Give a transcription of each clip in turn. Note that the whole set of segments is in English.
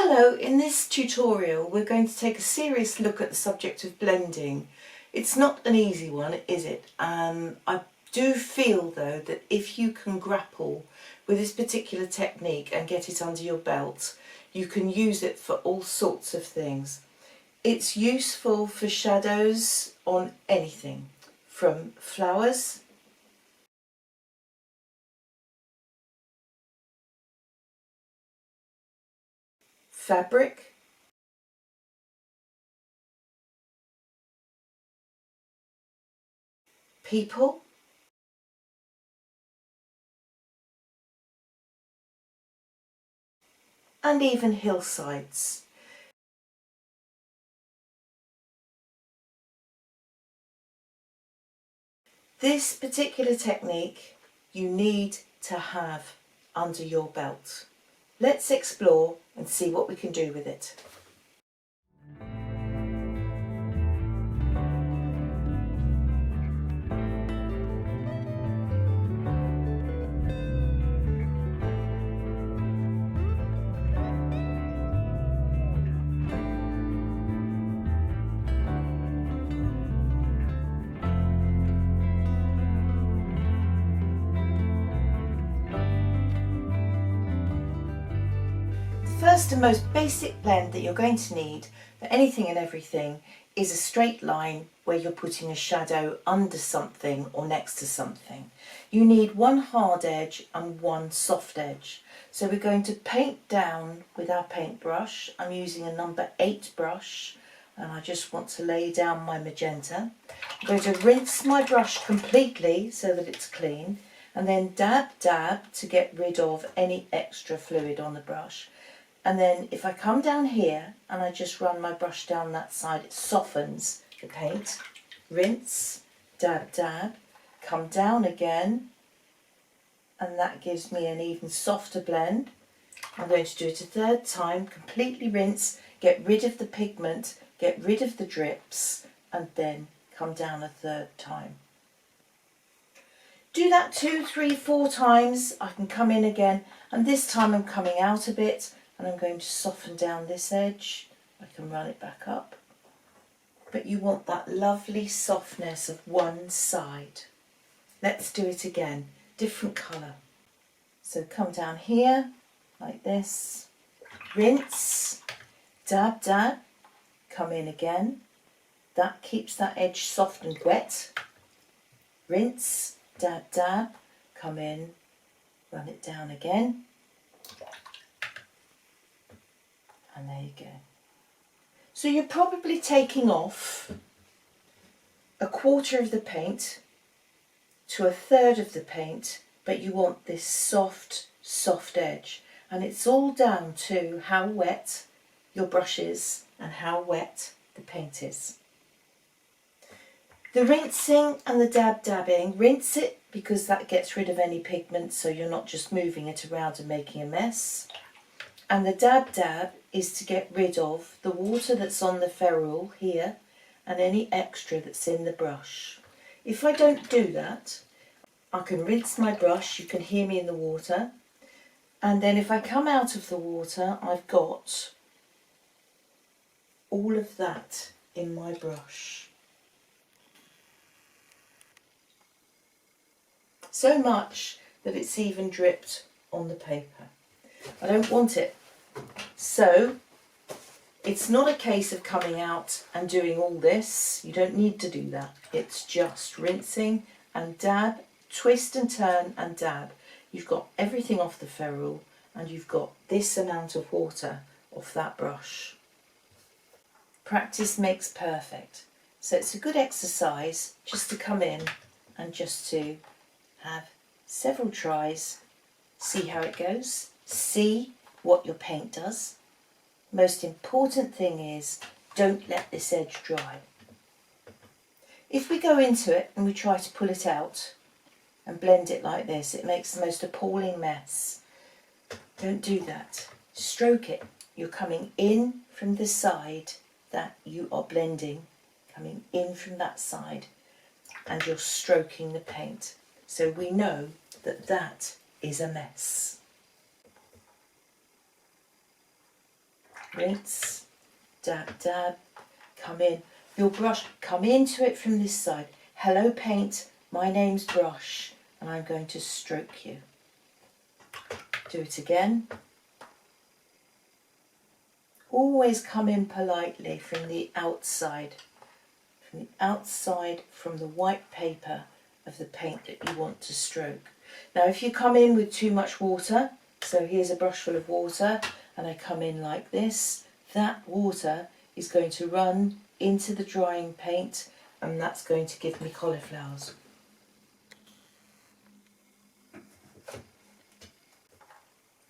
Hello, in this tutorial we're going to take a serious look at the subject of blending. It's not an easy one, is it? I do feel though that if you can grapple with this particular technique and get it under your belt, you can use it for all sorts of things. It's useful for shadows on anything, from flowers, fabric, people, and even hillsides. This particular technique you need to have under your belt. Let's explore and see what we can do with it. First and most basic blend that you're going to need for anything and everything is a straight line where you're putting a shadow under something or next to something. You need one hard edge and one soft edge. So we're going to paint down with our paintbrush. I'm using a number 8 brush and I just want to lay down my magenta. I'm going to rinse my brush completely so that it's clean and then dab to get rid of any extra fluid on the brush. And then if I come down here and I just run my brush down that side, it softens the paint. Rinse, dab, come down again, and that gives me an even softer blend. I'm going to do it a third time, completely rinse, get rid of the pigment, get rid of the drips, and then come down a third time. Do that 2, 3, 4 times. I can come in again, and this time I'm coming out a bit. And I'm going to soften down this edge. I can run it back up. But you want that lovely softness of one side. Let's do it again. Different colour. So come down here, like this. Rinse. Dab. Come in again. That keeps that edge soft and wet. Rinse. Dab. Come in. Run it down again. And there you go. So you're probably taking off a quarter of the paint to a third of the paint, but you want this soft edge. And it's all down to how wet your brush is and how wet the paint is. The rinsing and the dabbing, rinse it because that gets rid of any pigment so you're not just moving it around and making a mess. And the dab is to get rid of the water that's on the ferrule here and any extra that's in the brush. If I don't do that, I can rinse my brush, you can hear me in the water, and then if I come out of the water, I've got all of that in my brush. So much that it's even dripped on the paper. I don't want it. So it's not a case of coming out and doing all this. You don't need to do that. It's just rinsing and dab, twist and turn and dab. You've got everything off the ferrule and you've got this amount of water off that brush. Practice makes perfect. So it's a good exercise just to come in and just to have several tries, see how it goes, see what your paint does. Most important thing is don't let this edge dry. If we go into it and we try to pull it out and blend it like this, it makes the most appalling mess. Don't do that. Stroke it. You're coming in from the side that you are blending, coming in from that side, and you're stroking the paint. So we know that that is a mess. rinse, dab, dab, come in. Your brush, come into it from this side. Hello paint, my name's Brush, and I'm going to stroke you. Do it again. Always come in politely from the outside. From the white paper of the paint that you want to stroke. Now if you come in with too much water, so here's a brush full of water, and I come in like this, that water is going to run into the drying paint, and that's going to give me cauliflowers.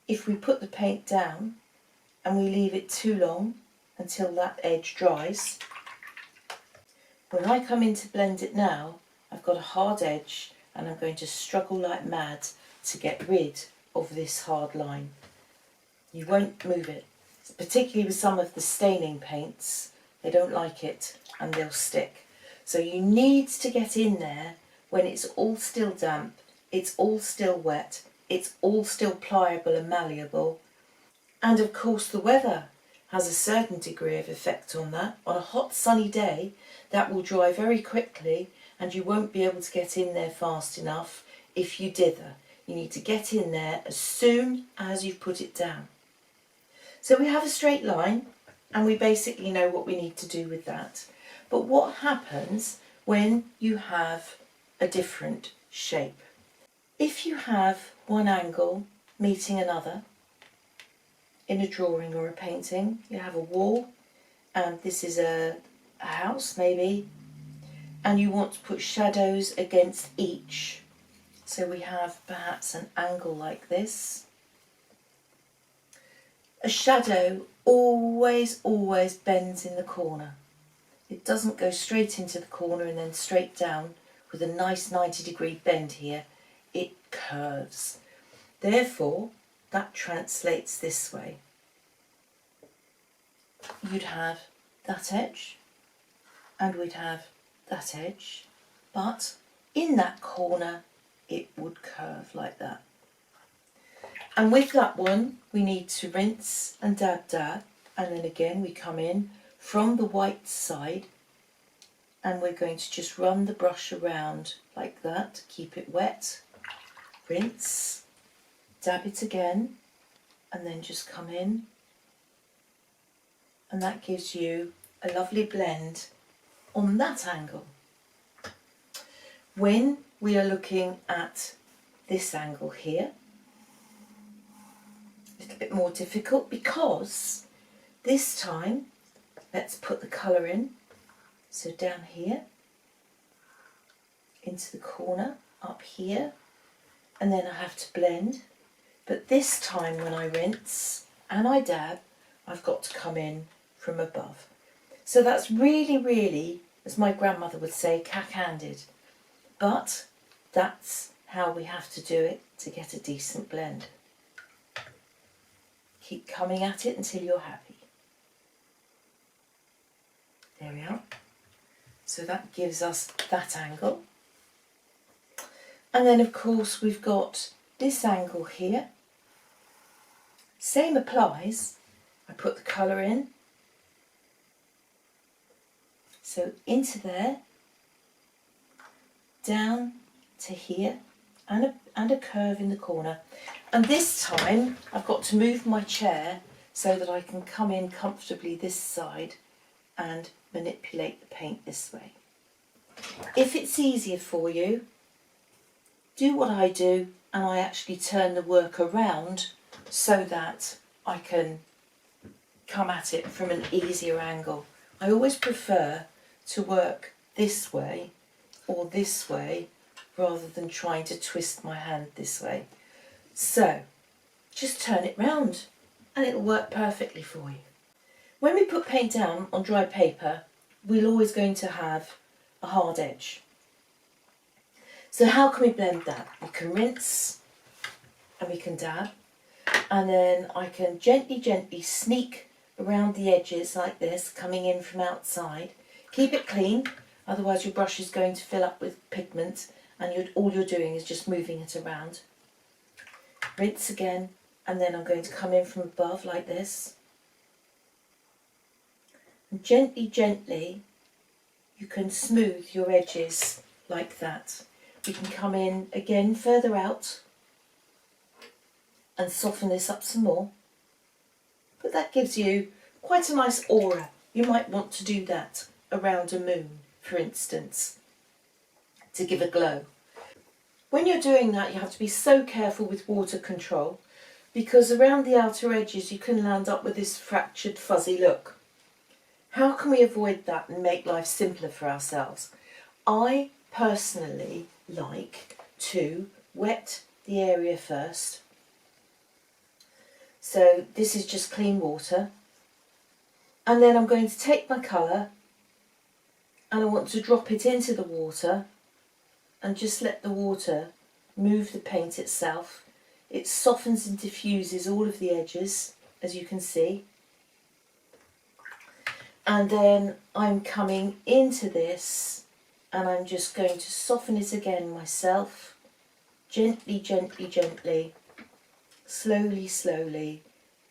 If we put the paint down and we leave it too long until that edge dries, when I come in to blend it now, I've got a hard edge and I'm going to struggle like mad to get rid of this hard line. You won't move it, particularly with some of the staining paints. They don't like it and they'll stick. So you need to get in there when it's all still damp, it's all still wet, it's all still pliable and malleable. And of course the weather has a certain degree of effect on that. On a hot sunny day, that will dry very quickly and you won't be able to get in there fast enough if you dither. You need to get in there as soon as you've put it down. So we have a straight line and we basically know what we need to do with that. But what happens when you have a different shape? If you have one angle meeting another, in a drawing or a painting, you have a wall and this is a house maybe, and you want to put shadows against each. So we have perhaps an angle like this. A shadow always bends in the corner. It doesn't go straight into the corner and then straight down with a nice 90-degree bend here. It curves. Therefore, that translates this way. You'd have that edge and we'd have that edge, but in that corner it would curve like that. And with that one we need to rinse and dab dab, and then again we come in from the white side and we're going to just run the brush around like that, keep it wet, rinse, dab it again, and then just come in, and that gives you a lovely blend on that angle. When we are looking at this angle here, a little bit more difficult because this time, let's put the colour in. So down here, into the corner, up here, and then I have to blend. But this time when I rinse and I dab, I've got to come in from above. So that's really, as my grandmother would say, cack-handed. But that's how we have to do it to get a decent blend. Keep coming at it until you're happy. There we are. So that gives us that angle. And then of course we've got this angle here. Same applies. I put the colour in. So into there, down to here, and a curve in the corner. And this time I've got to move my chair so that I can come in comfortably this side and manipulate the paint this way. If it's easier for you, do what I do and I actually turn the work around so that I can come at it from an easier angle. I always prefer to work this way or this way rather than trying to twist my hand this way. So just turn it round and it'll work perfectly for you. When we put paint down on dry paper, we're always going to have a hard edge. So how can we blend that? We can rinse and we can dab, and then I can gently sneak around the edges like this, coming in from outside. Keep it clean, otherwise your brush is going to fill up with pigment and all you're doing is just moving it around. Rinse again, and then I'm going to come in from above like this. And gently, gently, you can smooth your edges like that. We can come in again further out and soften this up some more. But that gives you quite a nice aura. You might want to do that around a moon, for instance, to give a glow. When you're doing that, you have to be so careful with water control, because around the outer edges you can land up with this fractured, fuzzy look. How can we avoid that and make life simpler for ourselves? I personally like to wet the area first. So this is just clean water. And then I'm going to take my colour and I want to drop it into the water and just let the water move the paint itself. It softens and diffuses all of the edges, as you can see. And then I'm coming into this and I'm just going to soften it again myself. Gently, gently, gently. Slowly, slowly.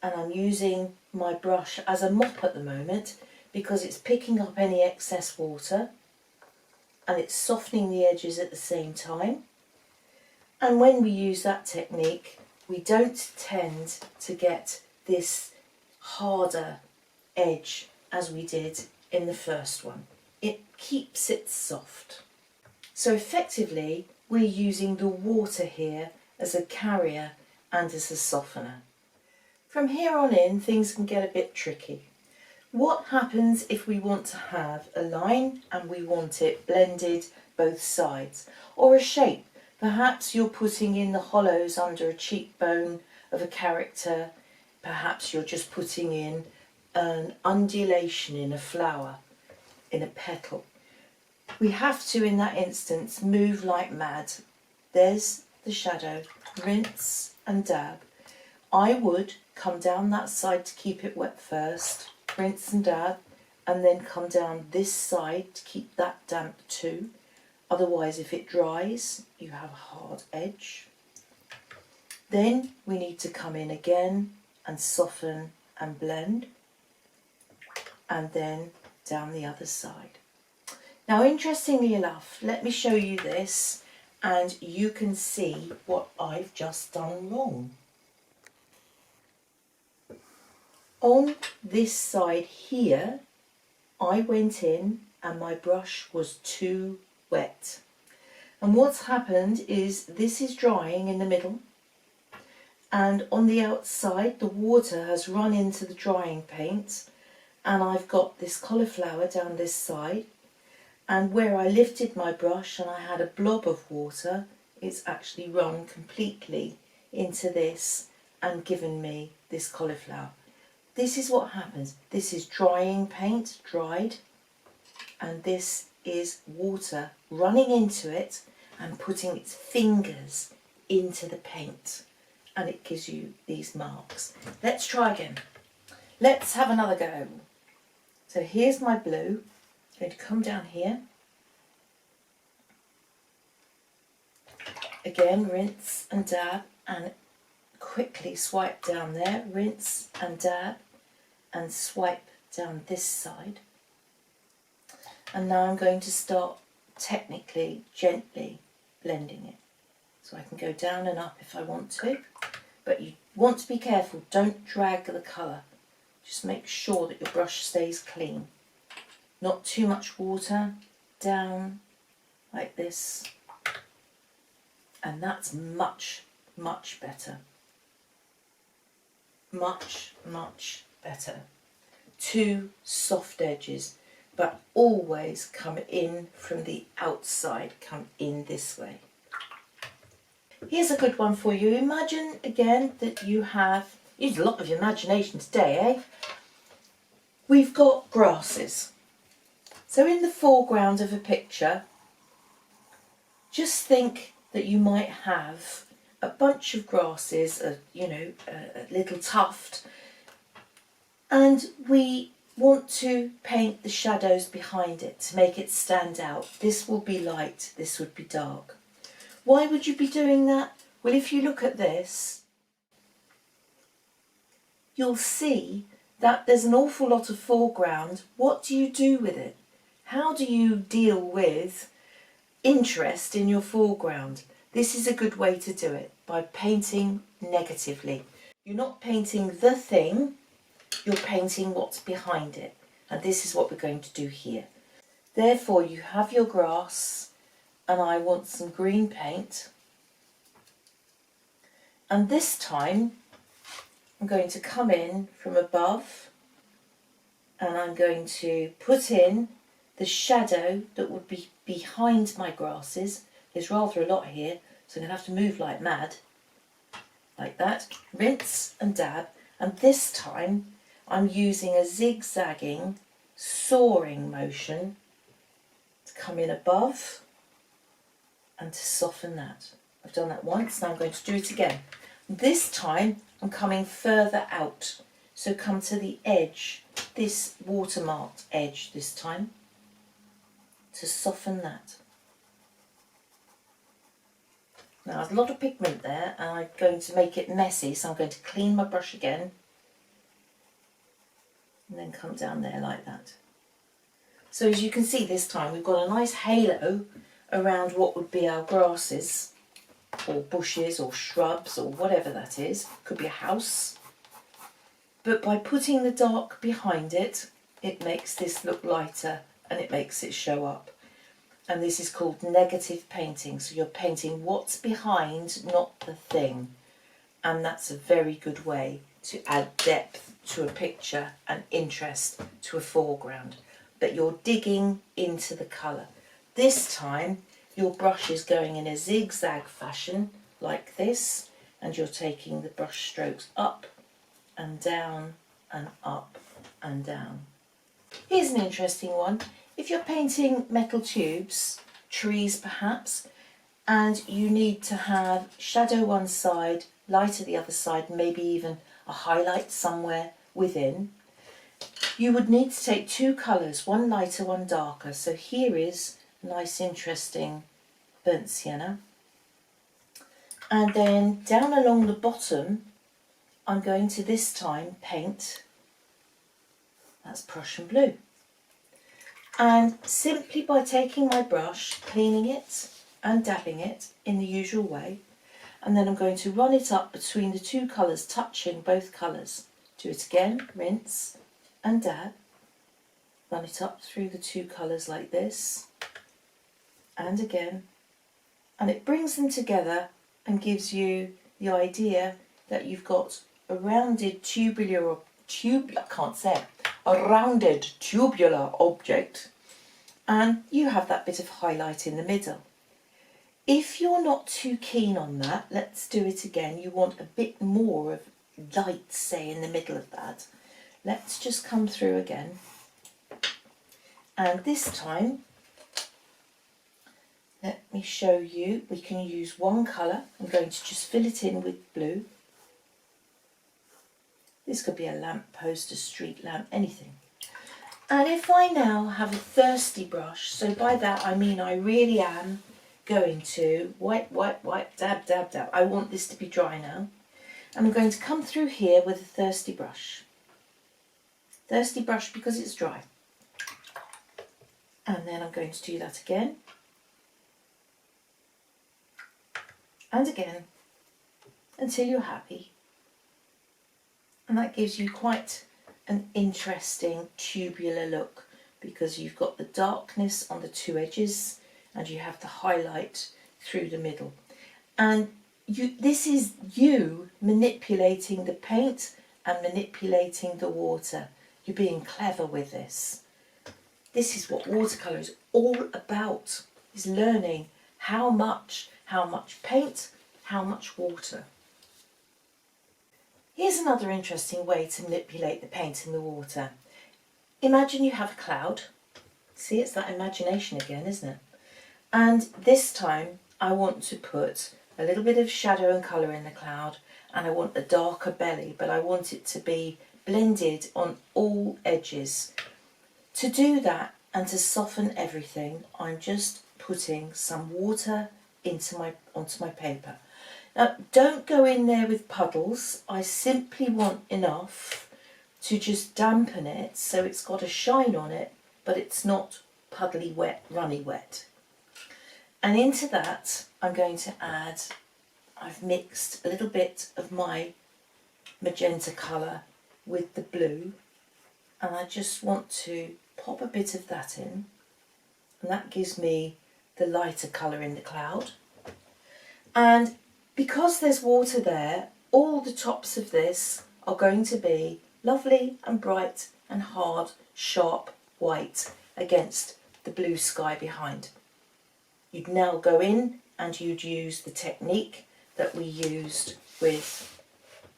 And I'm using my brush as a mop at the moment because it's picking up any excess water and it's softening the edges at the same time. And when we use that technique, we don't tend to get this harder edge as we did in the first one. It keeps it soft. So effectively, we're using the water here as a carrier and as a softener. From here on in, things can get a bit tricky. What happens if we want to have a line and we want it blended both sides? Or a shape? Perhaps you're putting in the hollows under a cheekbone of a character. Perhaps you're just putting in an undulation in a flower, in a petal. We have to, in that instance, move like mad. There's the shadow. Rinse and dab. I would come down that side to keep it wet first, rinse and dab, and then come down this side to keep that damp too. Otherwise, if it dries, you have a hard edge. Then we need to come in again and soften and blend, and then down the other side. Now, interestingly enough, let me show you this and you can see what I've just done wrong. On this side here, I went in and my brush was too wet. And what's happened is this is drying in the middle, and on the outside the water has run into the drying paint, and I've got this cauliflower down this side, and where I lifted my brush and I had a blob of water, it's actually run completely into this and given me this cauliflower. This is what happens. This is drying paint, dried, and this is water running into it and putting its fingers into the paint, and it gives you these marks. Let's try again. Let's have another go. So here's my blue. I'm going to come down here. Again, rinse and dab and quickly swipe down there. Rinse and dab and swipe down this side. And now I'm going to start technically, gently blending it. So I can go down and up if I want to, but you want to be careful, don't drag the colour. Just make sure that your brush stays clean. Not too much water, down like this. And that's much, much better. Much, much better. Two soft edges, but always come in from the outside, come in this way. Here's a good one for you. Imagine again that you have, used a lot of your imagination today, eh? We've got grasses. So in the foreground of a picture, just think that you might have a bunch of grasses, a little tuft, and we want to paint the shadows behind it to make it stand out. This will be light, this would be dark. Why would you be doing that? Well, if you look at this, you'll see that there's an awful lot of foreground. What do you do with it? How do you deal with interest in your foreground? This is a good way to do it, by painting negatively. You're not painting the thing, you're painting what's behind it. And this is what we're going to do here. Therefore, you have your grass, and I want some green paint. And this time, I'm going to come in from above, and I'm going to put in the shadow that would be behind my grasses. There's rather a lot here, so I'm going to have to move like mad. Like that. Rinse and dab. And this time, I'm using a zigzagging, soaring motion to come in above and to soften that. I've done that once, now I'm going to do it again. This time I'm coming further out, so come to the edge, this watermarked edge this time, to soften that. Now there's a lot of pigment there and I'm going to make it messy, so I'm going to clean my brush again and then come down there like that. So as you can see this time we've got a nice halo around what would be our grasses or bushes or shrubs or whatever that is. Could be a house. But by putting the dark behind it, it makes this look lighter and it makes it show up. And this is called negative painting. So you're painting what's behind, not the thing. And that's a very good way to add depth to a picture and interest to a foreground. But you're digging into the colour. This time your brush is going in a zigzag fashion like this, and you're taking the brush strokes up and down and up and down. Here's an interesting one. If you're painting metal tubes, trees perhaps, and you need to have shadow one side, lighter the other side, maybe even a highlight somewhere within, you would need to take two colours, one lighter, one darker. So here is a nice interesting burnt sienna. And then down along the bottom, I'm going to this time paint, that's Prussian blue. And simply by taking my brush, cleaning it and dabbing it in the usual way, and then I'm going to run it up between the two colours, touching both colours. Do it again, rinse and dab, run it up through the two colours like this, and again, and it brings them together and gives you the idea that you've got a rounded a rounded tubular object, and you have that bit of highlight in the middle. If you're not too keen on that, let's do it again. You want a bit more of light, say, in the middle of that. Let's just come through again. And this time, let me show you, we can use one colour. I'm going to just fill it in with blue. This could be a lamp post, a street lamp, anything. And if I now have a thirsty brush, so by that I mean I really am going to wipe, dab, dab, dab. I want this to be dry now. I'm going to come through here with a thirsty brush. Thirsty brush because it's dry. And then I'm going to do that again. And again, until you're happy. And that gives you quite an interesting tubular look, because you've got the darkness on the two edges and you have the highlight through the middle. And this is you manipulating the paint and manipulating the water. You're being clever with this. This is what watercolour is all about, is learning how much paint, how much water. Here's another interesting way to manipulate the paint and the water. Imagine you have a cloud. See, it's that imagination again, isn't it? And this time I want to put a little bit of shadow and colour in the cloud, and I want a darker belly, but I want it to be blended on all edges. To do that and to soften everything, I'm just putting some water onto my paper. Now, don't go in there with puddles. I simply want enough to just dampen it so it's got a shine on it, but it's not puddly wet, runny wet. And into that I'm going to add, I've mixed a little bit of my magenta colour with the blue, and I just want to pop a bit of that in, and that gives me the lighter colour in the cloud. And because there's water there, all the tops of this are going to be lovely and bright and hard, sharp white against the blue sky behind. You'd now go in and you'd use the technique that we used with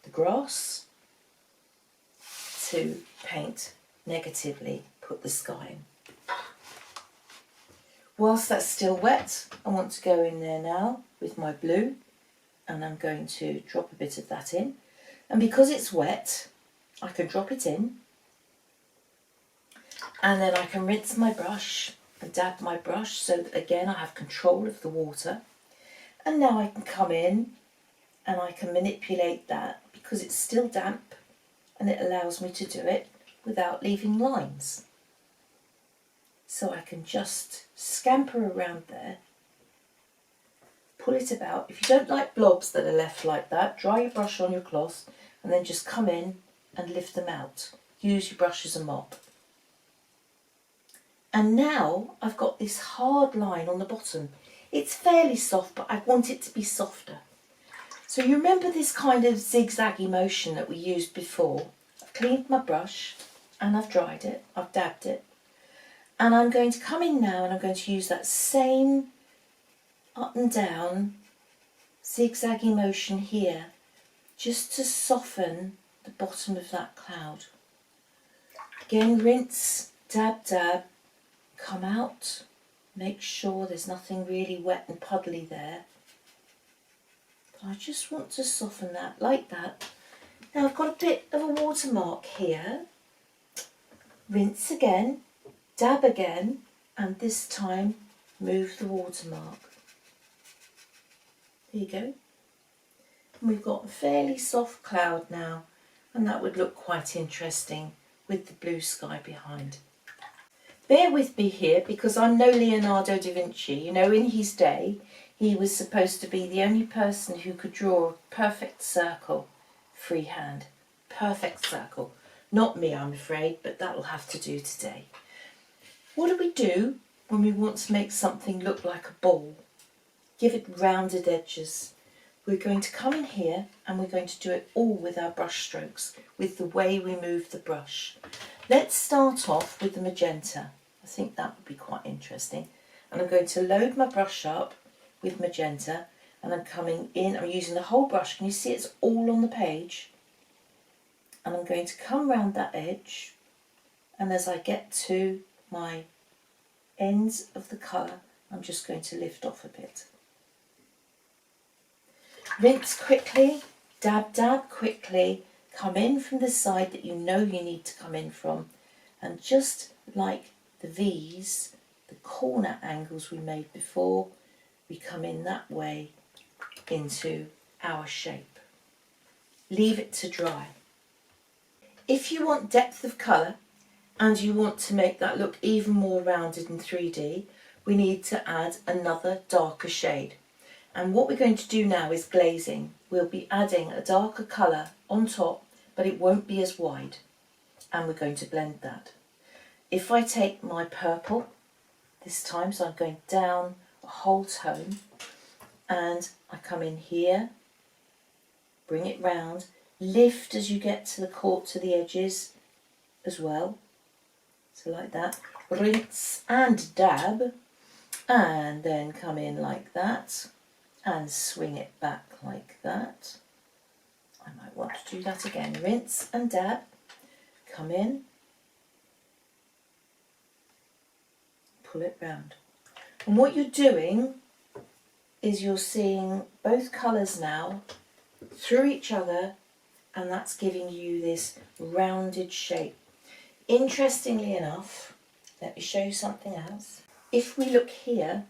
the grass to paint negatively, put the sky in. Whilst that's still wet, I want to go in there now with my blue, and I'm going to drop a bit of that in. And because it's wet, I can drop it in, and then I can rinse my brush and dab my brush so that again I have control of the water. And now I can come in and I can manipulate that because it's still damp, and it allows me to do it without leaving lines. So I can just scamper around there, pull it about. If you don't like blobs that are left like that, dry your brush on your cloth and then just come in and lift them out. Use your brush as a mop. And now I've got this hard line on the bottom. It's fairly soft, but I want it to be softer. So you remember this kind of zigzaggy motion that we used before? I've cleaned my brush and I've dried it, I've dabbed it. And I'm going to come in now and I'm going to use that same up and down zigzaggy motion here just to soften the bottom of that cloud. Again, rinse, dab, dab, come out, make sure there's nothing really wet and puddly there. But I just want to soften that like that. Now I've got a bit of a watermark here. Rinse again, dab again, and this time move the watermark. There you go. And we've got a fairly soft cloud now, and that would look quite interesting with the blue sky behind. Bear with me here because I'm no Leonardo da Vinci. You know, in his day he was supposed to be the only person who could draw a perfect circle freehand. Perfect circle. Not me, I'm afraid, but that'll have to do today. What do we do when we want to make something look like a ball? Give it rounded edges. We're going to come in here and we're going to do it all with our brush strokes, with the way we move the brush. Let's start off with the magenta. I think that would be quite interesting. And I'm going to load my brush up with magenta, and I'm coming in, I'm using the whole brush. Can you see it's all on the page? And I'm going to come round that edge, and as I get to my ends of the colour, I'm just going to lift off a bit. Rinse quickly, dab, dab quickly, come in from the side that you know you need to come in from, and just like the V's, the corner angles we made before, we come in that way into our shape. Leave it to dry. If you want depth of colour and you want to make that look even more rounded in 3D, we need to add another darker shade. And what we're going to do now is glazing. We'll be adding a darker colour on top, but it won't be as wide. And we're going to blend that. If I take my purple this time, so I'm going down a whole tone, and I come in here, bring it round, lift as you get to the edges as well. So like that. Rinse and dab, and then come in like that and swing it back like that. I might want to do that again. Rinse and dab, come in, pull it round. And what you're doing is you're seeing both colours now through each other, and that's giving you this rounded shape. Interestingly enough, let me show you something else. If we look here,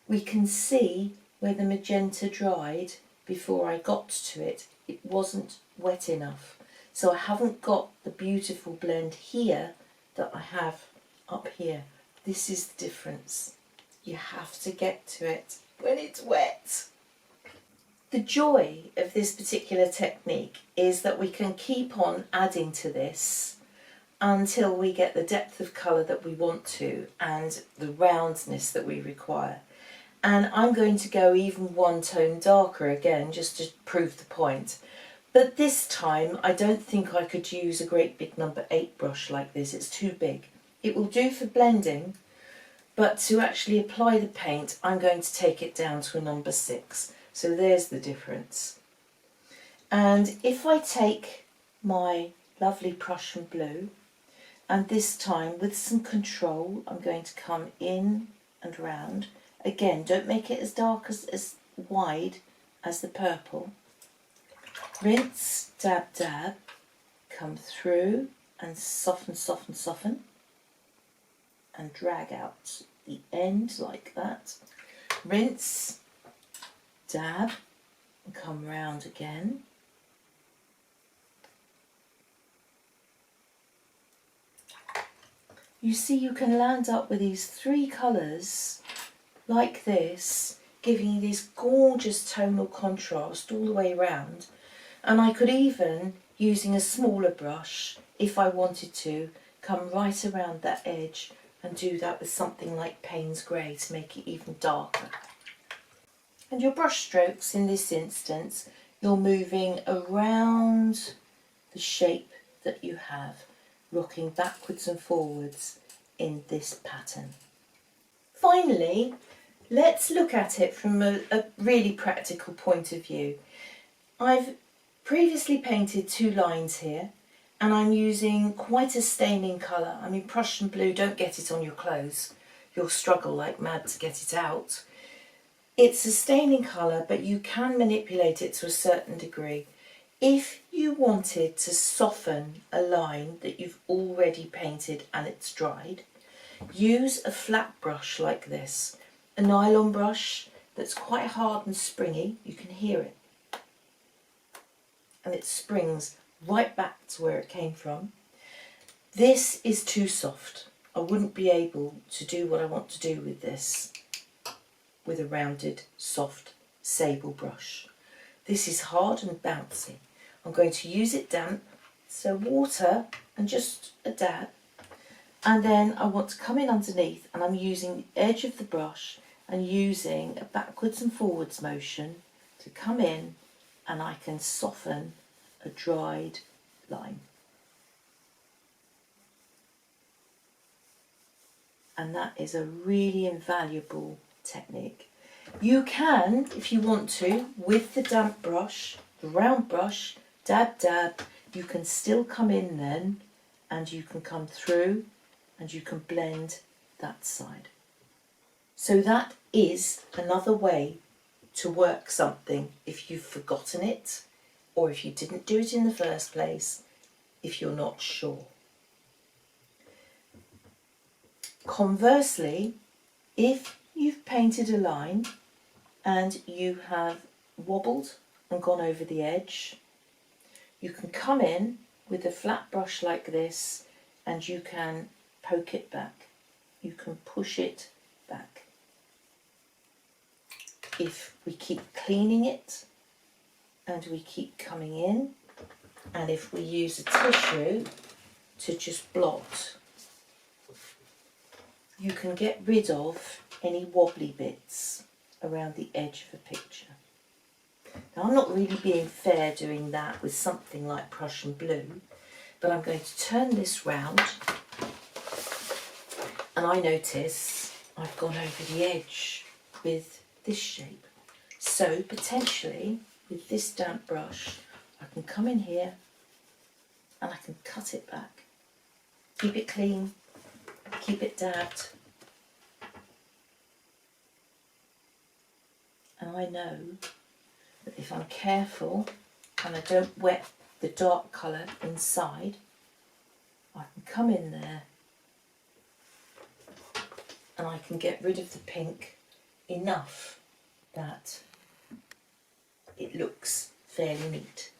we can see where the magenta dried before I got to it. It wasn't wet enough. So I haven't got the beautiful blend here that I have up here. This is the difference. You have to get to it when it's wet. The joy of this particular technique is that we can keep on adding to this until we get the depth of colour that we want to and the roundness that we require. And I'm going to go even one tone darker again just to prove the point. But this time I don't think I could use a great big number 8 brush like this. It's too big. It will do for blending, but to actually apply the paint I'm going to take it down to a number 6. So there's the difference. And if I take my lovely Prussian blue, and this time with some control I'm going to come in and round. Again, don't make it as dark as wide as the purple. Rinse, dab, dab, come through and soften, soften, soften, and drag out the end like that. Rinse, dab, and come round again. You see, you can land up with these 3 colours like this, giving you this gorgeous tonal contrast all the way around. And I could even, using a smaller brush, if I wanted to, come right around that edge and do that with something like Payne's Grey to make it even darker. And your brush strokes in this instance, you're moving around the shape that you have, rocking backwards and forwards in this pattern. Finally, let's look at it from a really practical point of view. I've previously painted 2 lines here, and I'm using quite a staining colour. I mean, Prussian blue, don't get it on your clothes. You'll struggle like mad to get it out. It's a staining colour, but you can manipulate it to a certain degree. If you wanted to soften a line that you've already painted and it's dried, use a flat brush like this, a nylon brush that's quite hard and springy. You can hear it. And it springs right back to where it came from. This is too soft. I wouldn't be able to do what I want to do with this with a rounded, soft sable brush. This is hard and bouncy. I'm going to use it damp, so water and just a dab. And then I want to come in underneath, and I'm using the edge of the brush and using a backwards and forwards motion to come in, and I can soften a dried line. And that is a really invaluable technique. You can, if you want to, with the damp brush, the round brush, dab, dab, you can still come in then, and you can come through and you can blend that side. So that is another way to work something if you've forgotten it, or if you didn't do it in the first place, if you're not sure. Conversely, if you've painted a line and you have wobbled and gone over the edge, you can come in with a flat brush like this and you can poke it back. You can push it back. If we keep cleaning it and we keep coming in, and if we use a tissue to just blot, you can get rid of any wobbly bits around the edge of a picture. Now, I'm not really being fair doing that with something like Prussian blue, but I'm going to turn this round, and I notice I've gone over the edge with this shape. So potentially with this damp brush I can come in here and I can cut it back. Keep it clean, keep it dabbed, and I know that if I'm careful and I don't wet the dark colour inside, I can come in there and I can get rid of the pink enough that it looks fairly neat.